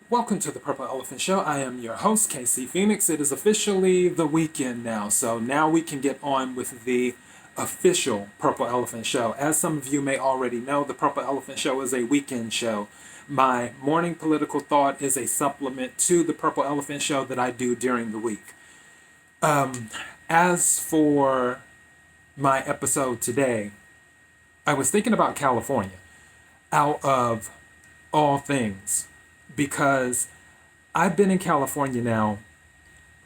Welcome to the Purple Elephant Show. I am your host, KC Phoenix. It is officially the weekend now, so now we can get on with the official Purple Elephant Show. As some of you may already know, the Purple Elephant Show is a weekend show. My morning political thought is a supplement to the Purple Elephant Show that I do during the week. As for my episode today, I was thinking about California out of all things because I've been in California now,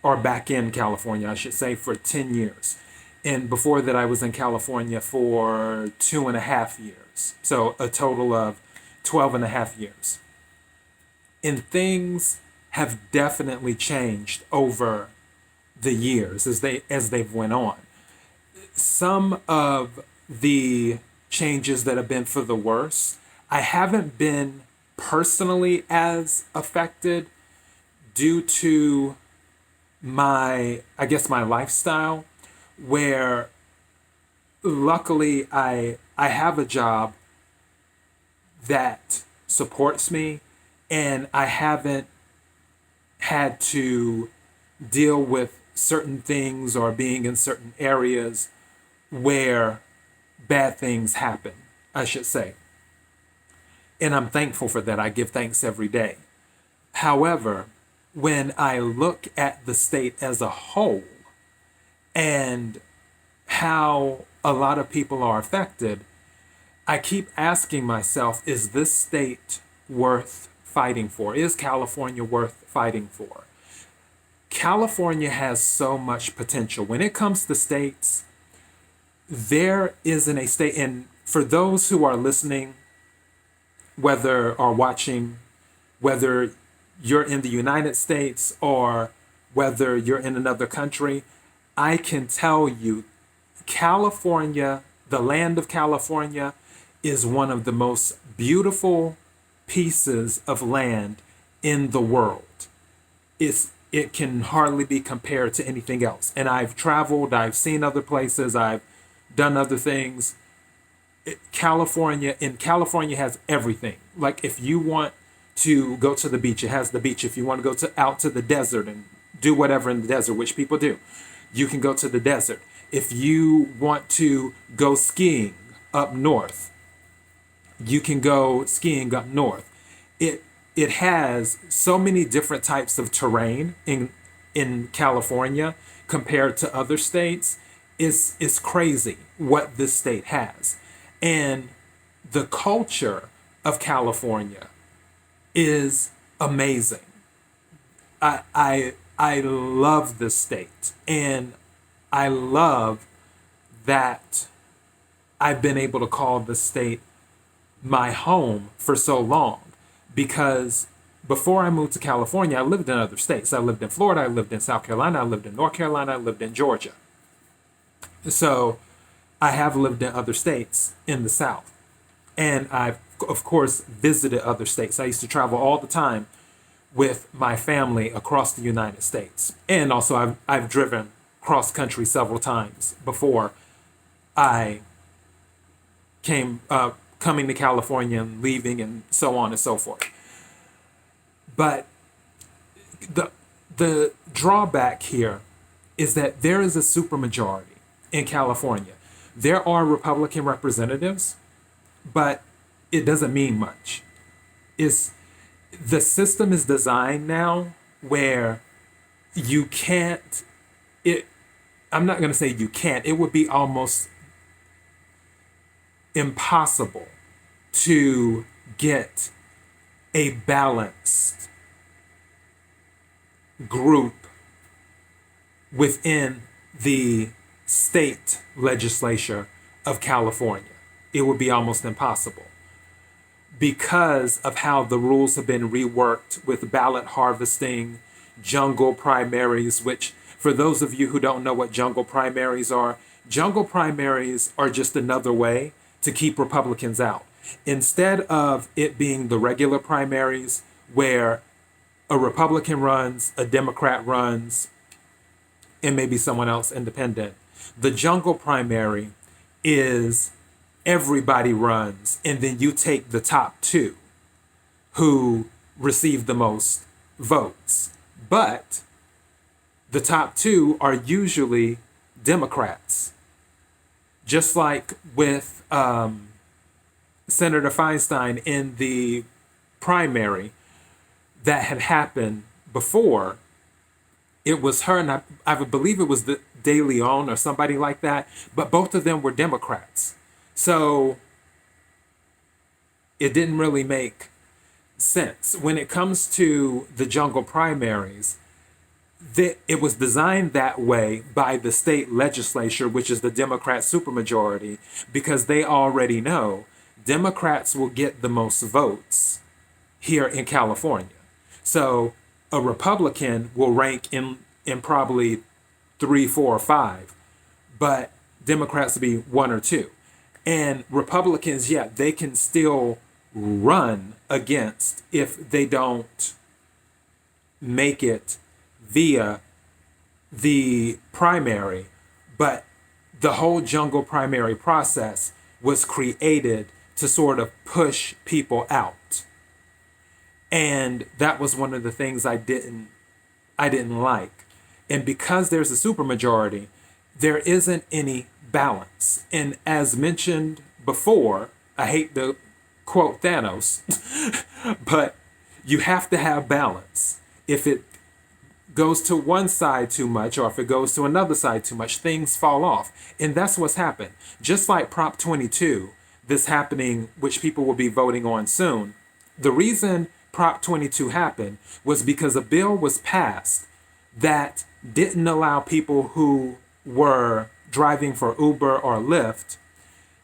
or back in California, I should say, for 10 years. And before that, I was in California for 2.5 years. So a total of 12 and a half years. And things have definitely changed over the years as they've went on. Some of the changes that have been for the worse, I haven't been personally as affected due to my lifestyle, where luckily I have a job that supports me, and I haven't had to deal with certain things or being in certain areas where bad things happen, I should say. And I'm thankful for that. I give thanks every day. However, when I look at the state as a whole and how a lot of people are affected, I keep asking myself, is this state worth fighting for? Is California worth fighting for? California has so much potential. When it comes to states, there isn't a state, and for those who are listening, whether or watching, whether you're in the United States or whether you're in another country, I can tell you California, the land of California, is one of the most beautiful pieces of land in the world. It can hardly be compared to anything else. And I've traveled, I've seen other places, I've done other things. California has everything. Like if you want to go to the beach, it has the beach. If you want to go out to the desert and do whatever in the desert, which people do, you can go to the desert. If you want to go skiing up north, you can go skiing up north. It has so many different types of terrain in California compared to other states. It's crazy what this state has. And the culture of California is amazing. I love this state, and I love that I've been able to call the state my home for so long, because before I moved to California, I lived in other states. I lived in Florida, I lived in South Carolina, I lived in North Carolina, I lived in Georgia. So I have lived in other states in the South. And I've, of course, visited other states. I used to travel all the time with my family across the United States. And also, I've driven cross country several times before I coming to California and leaving and so on and so forth. But the drawback here is that there is a supermajority in California. There are Republican representatives, but it doesn't mean much. The system is designed now where you can't, I'm not going to say you can't, it would be almost impossible to get a balanced group within the state legislature of California. It would be almost impossible because of how the rules have been reworked with ballot harvesting, jungle primaries, which for those of you who don't know what jungle primaries are just another way to keep Republicans out. Instead of it being the regular primaries where a Republican runs, a Democrat runs, and maybe someone else independent, the jungle primary is everybody runs, and then you take the top two who receive the most votes. But the top two are usually Democrats. Just like with Senator Feinstein in the primary that had happened before, it was her, and I would believe it was the De Leon or somebody like that, but both of them were Democrats. So it didn't really make sense. When it comes to the jungle primaries, it was designed that way by the state legislature, which is the Democrat supermajority, because they already know Democrats will get the most votes here in California. So a Republican will rank in probably 3, 4, or 5, but Democrats will be 1 or 2. And Republicans, yeah, they can still run against if they don't make it via the primary, but the whole jungle primary process was created to sort of push people out. And that was one of the things I didn't like. And because there's a supermajority, there isn't any balance. And as mentioned before, I hate to quote Thanos, but you have to have balance. If it goes to one side too much, or if it goes to another side too much, things fall off. And that's what's happened. Just like Prop 22, this happening, which people will be voting on soon. The reason Prop 22 happened was because a bill was passed that didn't allow people who were driving for Uber or Lyft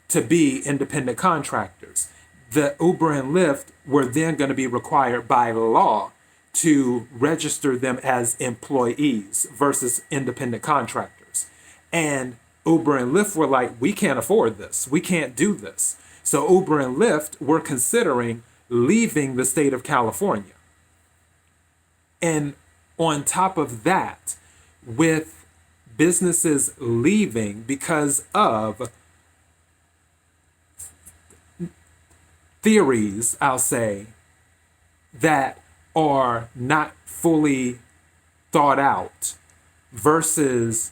to be independent contractors. The Uber and Lyft were then going to be required by law to register them as employees versus independent contractors. And Uber and Lyft were like, we can't afford this. We can't do this. So Uber and Lyft were considering leaving the state of California. And on top of that, with businesses leaving because of theories, I'll say, that are not fully thought out versus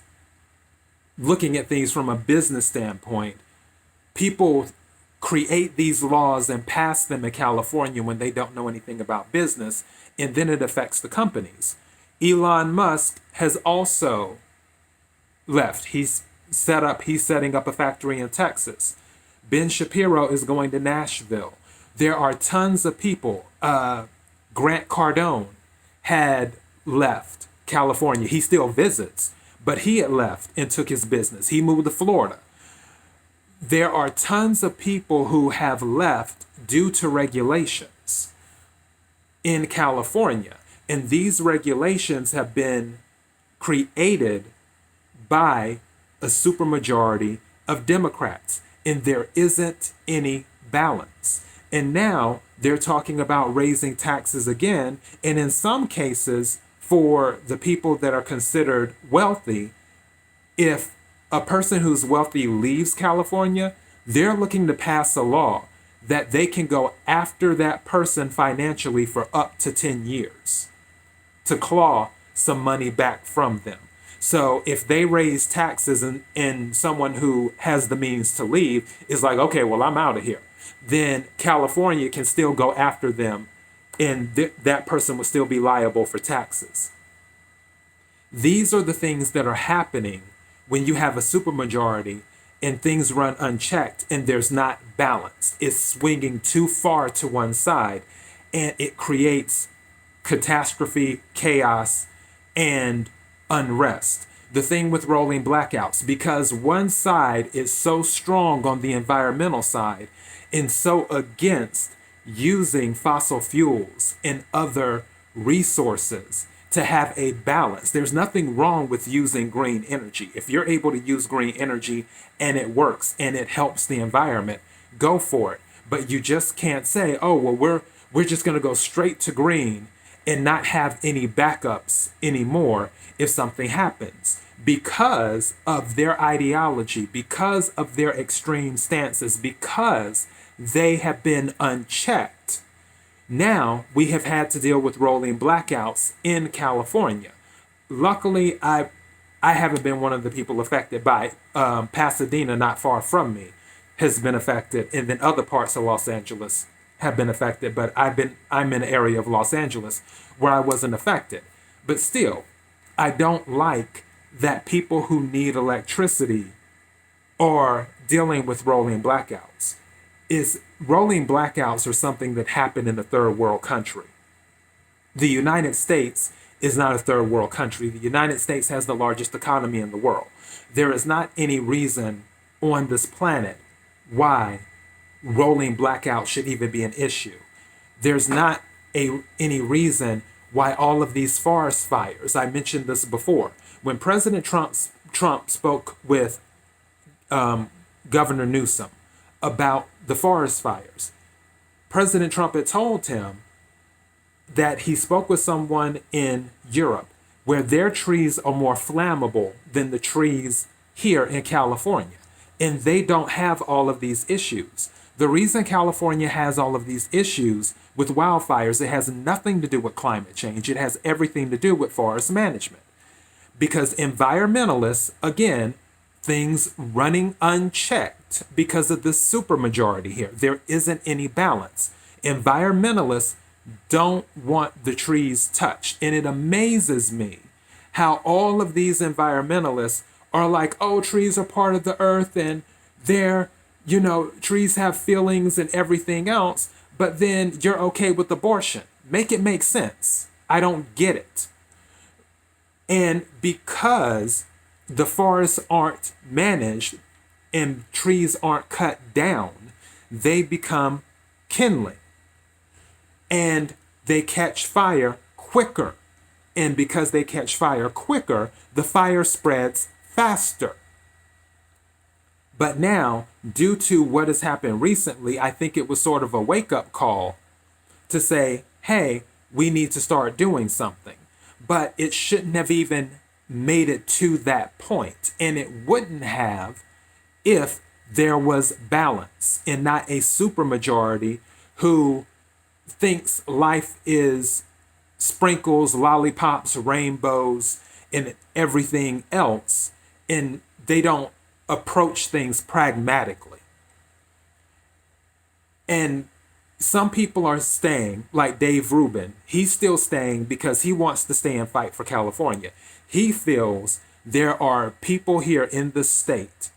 looking at things from a business standpoint, people create these laws and pass them in California when they don't know anything about business, and then it affects the companies. Elon Musk has also left. He's setting up a factory in Texas. Ben Shapiro is going to Nashville. There are tons of people. Grant Cardone had left California. He still visits, but he had left and took his business. He moved to Florida. There are tons of people who have left due to regulations in California. And these regulations have been created by a supermajority of Democrats. And there isn't any balance. And now they're talking about raising taxes again. And in some cases, for the people that are considered wealthy, if a person who's wealthy leaves California, they're looking to pass a law that they can go after that person financially for up to 10 years to claw some money back from them. So if they raise taxes and someone who has the means to leave is like, okay, well, I'm out of here, then California can still go after them, and that person will still be liable for taxes. These are the things that are happening when you have a supermajority and things run unchecked and there's not balance. It's swinging too far to one side, and it creates catastrophe, chaos, and unrest. The thing with rolling blackouts, because one side is so strong on the environmental side and so against using fossil fuels and other resources to have a balance. There's nothing wrong with using green energy. If you're able to use green energy and it works and it helps the environment, go for it. But you just can't say, oh, well, we're just going to go straight to green and not have any backups anymore if something happens, because of their ideology, because of their extreme stances, because they have been unchecked. Now we have had to deal with rolling blackouts in California. Luckily, I haven't been one of the people affected by Pasadena, not far from me, has been affected, and then other parts of Los Angeles have been affected. But I'm in an area of Los Angeles where I wasn't affected. But still, I don't like that people who need electricity are dealing with rolling blackouts. Is rolling blackouts are something that happen in a third world country. The United States is not a third world country. The United States has the largest economy in the world. There is not any reason on this planet why rolling blackouts should even be an issue. There's not any reason why all of these forest fires, I mentioned this before, when President Trump spoke with Governor Newsom about the forest fires, President Trump had told him that he spoke with someone in Europe where their trees are more flammable than the trees here in California. And they don't have all of these issues. The reason California has all of these issues with wildfires, it has nothing to do with climate change. It has everything to do with forest management. Because environmentalists, again, things running unchecked because of the supermajority here. There isn't any balance. Environmentalists don't want the trees touched. And it amazes me how all of these environmentalists are like, oh, trees are part of the earth and they're, trees have feelings and everything else, but then you're okay with abortion. Make it make sense. I don't get it. And because the forests aren't managed and trees aren't cut down, they become kindling. And they catch fire quicker. And because they catch fire quicker, the fire spreads faster. But now, due to what has happened recently, I think it was sort of a wake-up call to say, hey, we need to start doing something. But it shouldn't have even made it to that point. And it wouldn't have if there was balance and not a supermajority who thinks life is sprinkles, lollipops, rainbows, and everything else, and they don't approach things pragmatically. And some people are staying, like Dave Rubin. He's still staying because he wants to stay and fight for California. He feels there are people here in the state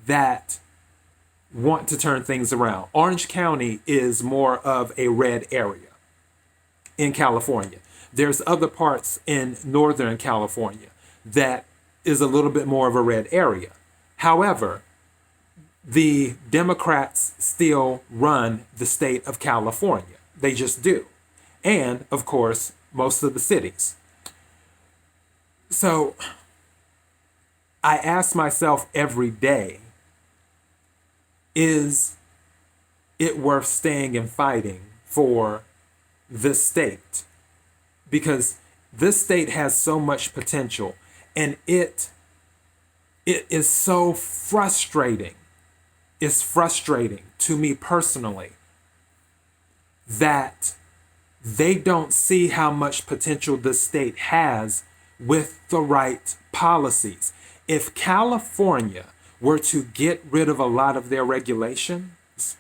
that want to turn things around. Orange County is more of a red area in California. There's other parts in Northern California that is a little bit more of a red area. However, the Democrats still run the state of California. They just do. And, of course, most of the cities. So I ask myself every day, is it worth staying and fighting for this state? Because this state has so much potential, and it is so frustrating. It's frustrating to me personally that they don't see how much potential this state has with the right policies. If California were to get rid of a lot of their regulations,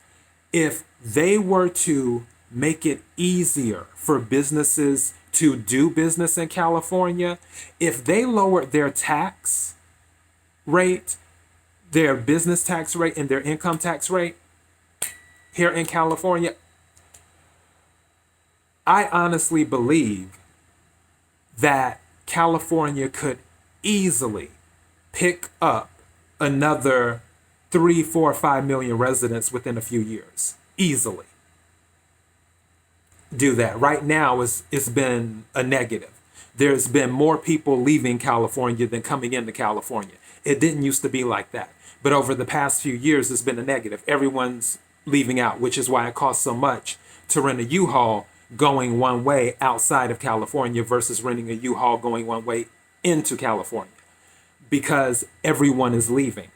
if they were to make it easier for businesses to do business in California, if they lowered their tax rate, their business tax rate and their income tax rate here in California, I honestly believe that California could easily pick up another 3, 4, 5 million residents within a few years. Easily do that. Right now, it's been a negative. There's been more people leaving California than coming into California. It didn't used to be like that. But over the past few years, it's been a negative. Everyone's leaving out, which is why it costs so much to rent a U-Haul going one way outside of California versus renting a U-Haul going one way into California, because everyone is leaving.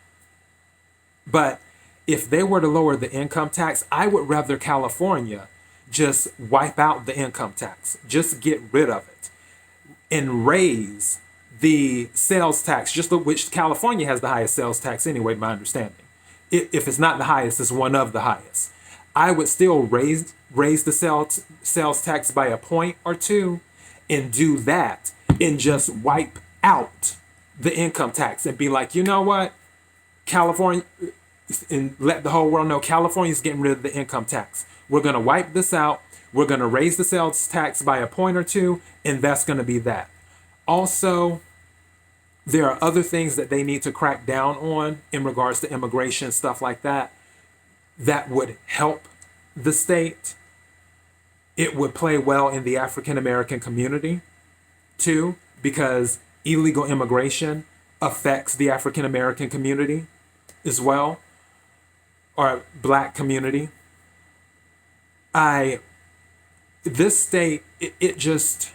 But if they were to lower the income tax, I would rather California just wipe out the income tax, just get rid of it, and raise the sales tax, just which California has the highest sales tax anyway, my understanding. If it's not the highest, it's one of the highest. I would still raise the sales tax by a point or two and do that and just wipe out the income tax and be like, you know what? California, and let the whole world know California's getting rid of the income tax. We're going to wipe this out. We're going to raise the sales tax by a point or two, and that's going to be that. Also, there are other things that they need to crack down on in regards to immigration, stuff like that, that would help the state. It would play well in the African American community too, because illegal immigration affects the African American community as well, or black community. This state, it just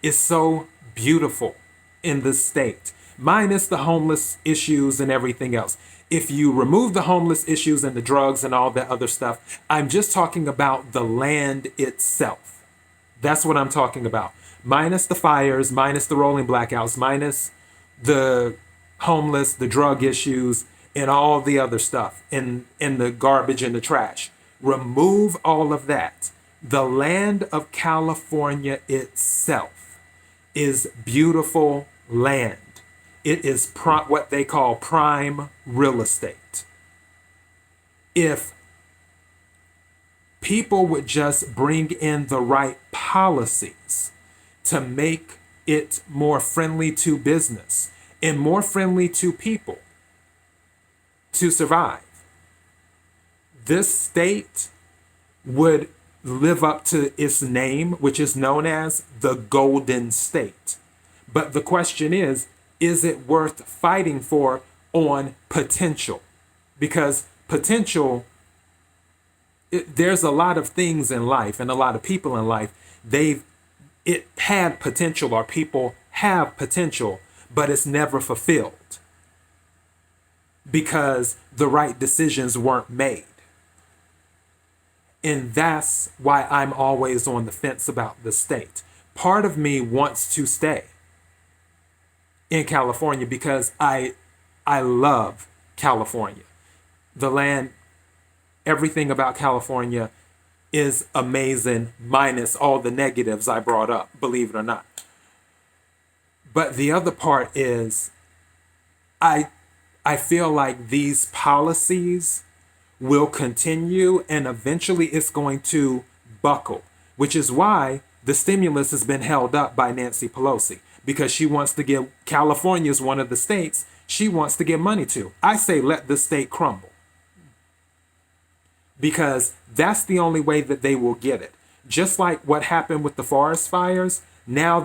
is so beautiful in this state, minus the homeless issues and everything else. If you remove the homeless issues and the drugs and all that other stuff, I'm just talking about the land itself. That's what I'm talking about. Minus the fires, minus the rolling blackouts, minus the homeless, the drug issues, and all the other stuff, and the garbage and the trash. Remove all of that. The land of California itself is beautiful land. It is what they call prime real estate. If people would just bring in the right policies to make it more friendly to business and more friendly to people to survive, this state would live up to its name, which is known as the Golden State. But the question is it worth fighting for on potential? Because potential, there's a lot of things in life and a lot of people in life, it had potential, or people have potential, but it's never fulfilled because the right decisions weren't made. And that's why I'm always on the fence about the state. Part of me wants to stay in California because I love California. The land, everything about California is amazing, minus all the negatives I brought up, believe it or not. But the other part is I feel like these policies will continue and eventually it's going to buckle, which is why the stimulus has been held up by Nancy Pelosi, because she wants to give California is one of the states she wants to give money to. I say let the state crumble, because that's the only way that they will get it. Just like what happened with the forest fires, now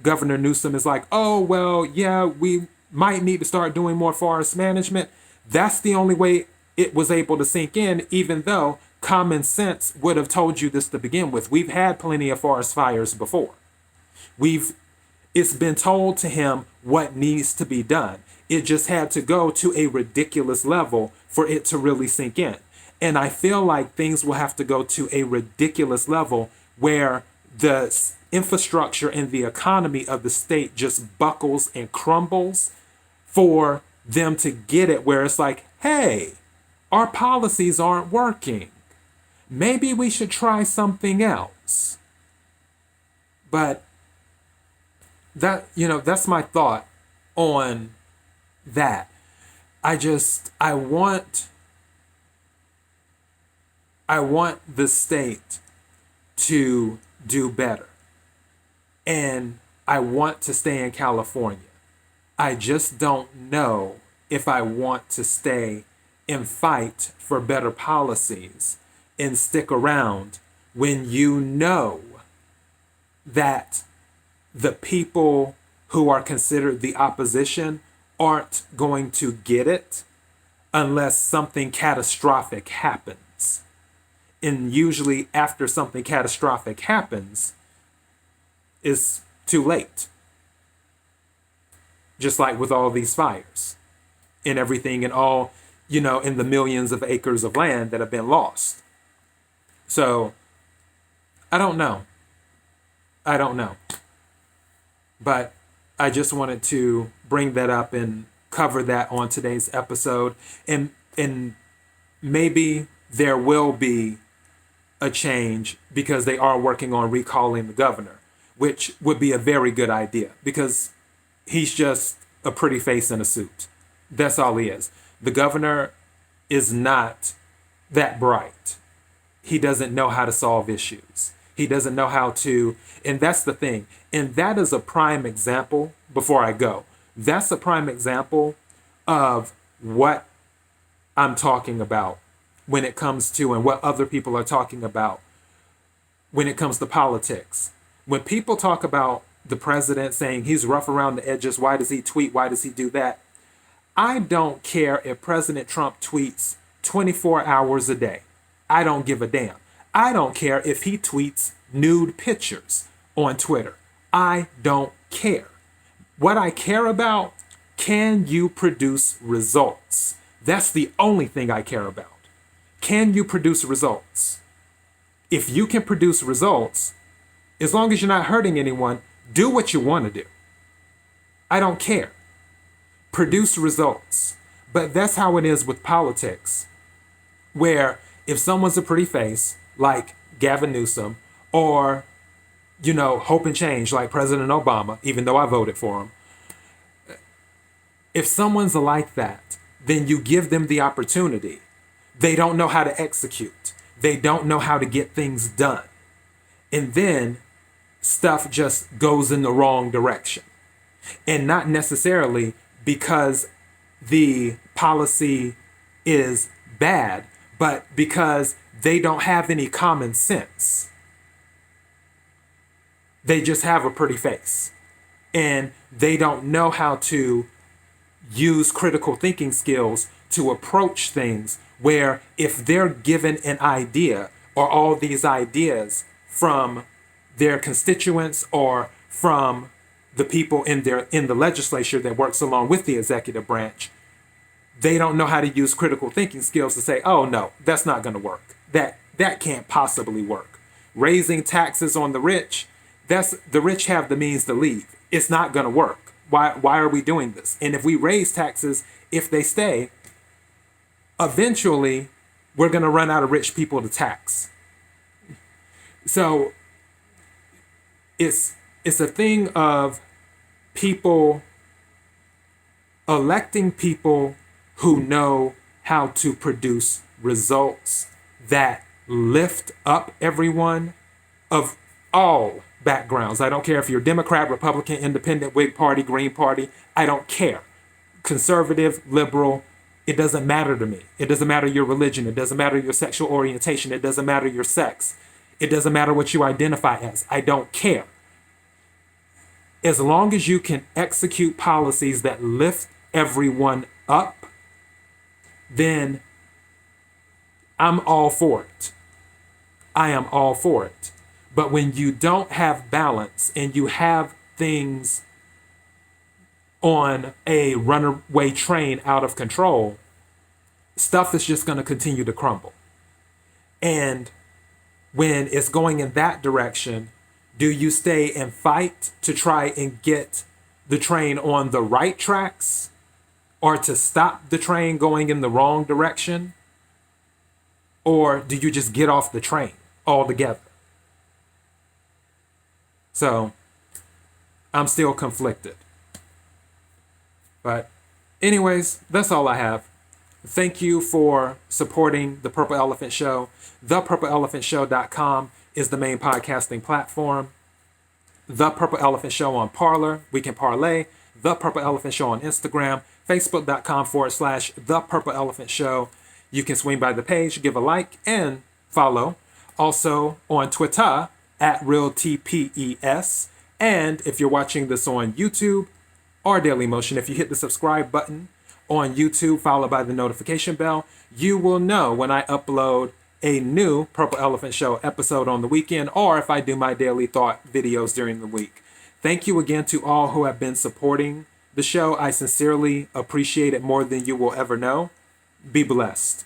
Governor Newsom is like, oh, well, yeah, we might need to start doing more forest management. That's the only way it was able to sink in, even though common sense would have told you this to begin with. We've had plenty of forest fires before. It's been told to him what needs to be done. It just had to go to a ridiculous level for it to really sink in. And I feel like things will have to go to a ridiculous level where the infrastructure and the economy of the state just buckles and crumbles for them to get it, where it's like, hey, our policies aren't working. Maybe we should try something else. But that's my thought on that. I want the state to do better. And I want to stay in California. I just don't know if I want to stay and fight for better policies and stick around when you know that the people who are considered the opposition aren't going to get it unless something catastrophic happens. And usually after something catastrophic happens, it's too late. Just like with all these fires and everything and all, in the millions of acres of land that have been lost. So I don't know. I don't know. But I just wanted to bring that up and cover that on today's episode. And maybe there will be a change because they are working on recalling the governor, which would be a very good idea because he's just a pretty face in a suit. That's all he is. The governor is not that bright. He doesn't know how to solve issues. He doesn't know how to, and that's the thing. And that is a prime example, before I go, that's a prime example of what I'm talking about when it comes to, and what other people are talking about when it comes to politics. When people talk about the president saying he's rough around the edges, why does he tweet? Why does he do that? I don't care if President Trump tweets 24 hours a day. I don't give a damn. I don't care if he tweets nude pictures on Twitter. I don't care. What I care about, can you produce results? That's the only thing I care about. Can you produce results? If you can produce results, as long as you're not hurting anyone, do what you want to do. I don't care. Produce results. But that's how it is with politics, where if someone's a pretty face, like Gavin Newsom, or, hope and change, like President Obama, even though I voted for him, if someone's like that, then you give them the opportunity. They don't know how to execute. They don't know how to get things done. And then stuff just goes in the wrong direction. And not necessarily because the policy is bad, but because they don't have any common sense. They just have a pretty face. And they don't know how to use critical thinking skills to approach things, where if they're given an idea or all these ideas from their constituents or from the people in the legislature that works along with the executive branch, they don't know how to use critical thinking skills to say, oh no, that's not going to work. That can't possibly work. Raising taxes on the rich, the rich have the means to leave. It's not going to work. Why are we doing this? And if we raise taxes, if they stay, eventually we're going to run out of rich people to tax. So it's a thing of people electing people who know how to produce results that lift up everyone of all backgrounds. I don't care if you're Democrat, Republican, Independent, Whig Party, Green Party. I don't care. Conservative, liberal, it doesn't matter to me. It doesn't matter your religion. It doesn't matter your sexual orientation. It doesn't matter your sex. It doesn't matter what you identify as. I don't care. As long as you can execute policies that lift everyone up, then I'm all for it. I am all for it. But when you don't have balance and you have things on a runaway train out of control, stuff is just going to continue to crumble. And when it's going in that direction, do you stay and fight to try and get the train on the right tracks, or to stop the train going in the wrong direction? Or do you just get off the train altogether? So I'm still conflicted. But anyways, that's all I have. Thank you for supporting The Purple Elephant Show. ThePurpleElephantShow.com is the main podcasting platform. The Purple Elephant Show on Parler. We can parlay. The Purple Elephant Show on Instagram. Facebook.com/The Purple Elephant Show. You can swing by the page, give a like, and follow. Also on Twitter @RealTPES. And if you're watching this on YouTube or Daily Motion, if you hit the subscribe button on YouTube, followed by the notification bell, you will know when I upload a new Purple Elephant Show episode on the weekend, or if I do my daily thought videos during the week. Thank you again to all who have been supporting the show. I sincerely appreciate it more than you will ever know. Be blessed.